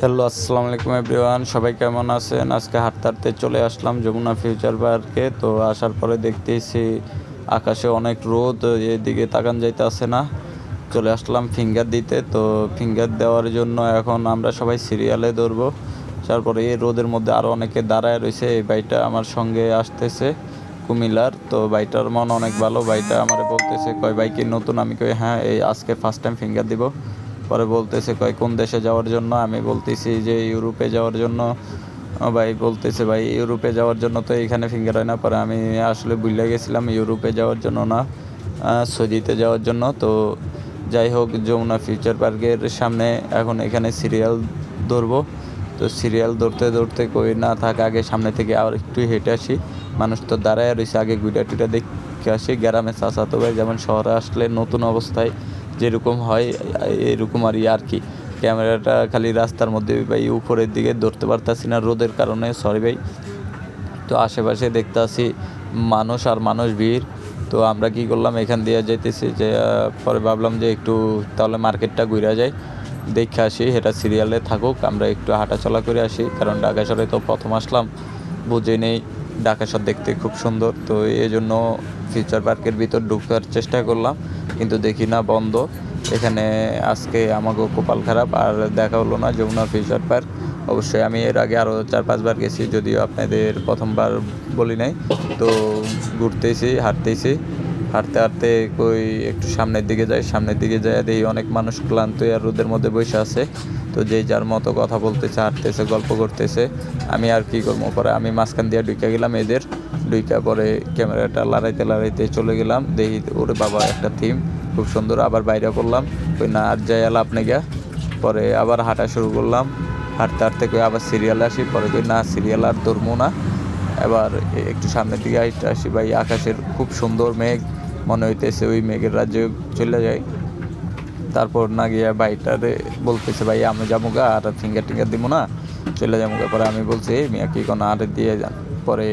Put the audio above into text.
Hello, আসসালামু আলাইকুম everyone. সবাই কেমন আছেন? আজকে হাঁটতে হাঁটতে চলে আসলাম যমুনা ফিউচার পার্কে। তো আসার পরে দেখতেছি আকাশে অনেক রোদ, এদিকে তাকান যাইতে আসে না। চলে আসলাম ফিঙ্গার দিতে। তো ফিঙ্গার দেওয়ার জন্য এখন আমরা সবাই সিরিয়ালে ধরবো। তারপরে এই রোদের মধ্যে আরও অনেকে দাঁড়ায় রয়েছে। এই ভাইটা আমার সঙ্গে আসতেছে কুমিল্লার। তো ভাইটার মন অনেক ভালো। ভাইটা আমার বলতেছে, কয় ভাই কি নতুন? আমি কই হ্যাঁ, এই আজকে ফার্স্ট টাইম ফিঙ্গার দিব। পরে বলতেছে, কয় কোন দেশে যাওয়ার জন্য? আমি বলতেছি যে ইউরোপে যাওয়ার জন্য। ভাই বলতেছে, ভাই ইউরোপে যাওয়ার জন্য তো এখানে ফিঙ্গার হয় না। পরে আমি আসলে ভুলে গেছিলাম ইউরোপে যাওয়ার জন্য না, সৌদিতে যাওয়ার জন্য। তো যাই হোক, যমুনা ফিউচার পার্কের সামনে এখন এখানে সিরিয়াল ধরবো। তো সিরিয়াল ধরতে ধরতে কই না থাক, আগে সামনে থেকে আর একটু হেঁটে আসি। মানুষ তো দাঁড়ায় রয়েছে, আগে ঘুরে টুইটা দেখে আসি। গ্রামে চাচাতো ভাই যেমন শহরে আসলে নতুন অবস্থায় যেরকম হয় এরকম আর কি। ক্যামেরাটা খালি রাস্তার মধ্যে ভাই উপরের দিকে ধরতে পারতাছি না রোদের কারণে, সরি ভাই। তো আশেপাশে দেখতে আসি মানুষ আর মানুষ ভিড়। তো আমরা কি করলাম, এখান দিয়ে যাইতেছি যে পরে ভাবলাম যে একটু তাহলে মার্কেটটা ঘুরে যাই, দেখে আসি। এটা সিরিয়ালে থাকুক, আমরা একটু হাঁটাচলা করে আসি। কারণ ঢাকা শহরে তো প্রথম আসলাম, বুঝে নেই। ঢাকা শহর দেখতে খুব সুন্দর। তো এই জন্য ফিউচার পার্কের ভিতর ঢুকার চেষ্টা করলাম, কিন্তু দেখি না বন্ধ। এখানে আজকে আমাকে কপাল খারাপ, আর দেখা হলো না যমুনা ফিউচার পার্ক। অবশ্যই আমি এর আগে আরও 4-5 বার গেছি, যদিও আপনাদের প্রথমবার বলি নাই। তো ঘুরতেছি, হাঁটতে হাঁটতে কই একটু সামনের দিকে যাই। সামনের দিকে যাই দেখি অনেক মানুষ ক্লান্ত আর রোদের মধ্যে বসে আছে। তো যেই যার মতো কথা বলতেছে, হাঁটতেছে, গল্প করতেছে। আমি আর কি করবো, পরে আমি মাঝখান দিয়ে ঢুকে গেলাম এদের। ঢুকা পরে ক্যামেরাটা লড়াইতে চলে গেলাম। দেখি ওরে বাবা, একটা থিম খুব সুন্দর। আবার বাইরে করলাম, কই না আর যাই লাভ নেই গা। পরে আবার হাঁটা শুরু করলাম। হাঁটতে কই আবার সিরিয়ালে আসি। পরে কই না, সিরিয়াল আর ধরবো না, এবার একটু সামনের দিকে আসি। ভাই আকাশের খুব সুন্দর মেঘ, মনে হইতেছে ওই মেঘের রাজ্যে চলে যায়। তারপর না গিয়া ভাইটারে বলতেছে, ভাই আমি যাবো গা, আর ফিঙ্গার টিঙ্গার দিব না, চলে যাবো গা। পরে আমি বলছি, এই মিয়া কি কোনো আর দিয়ে যান। পরে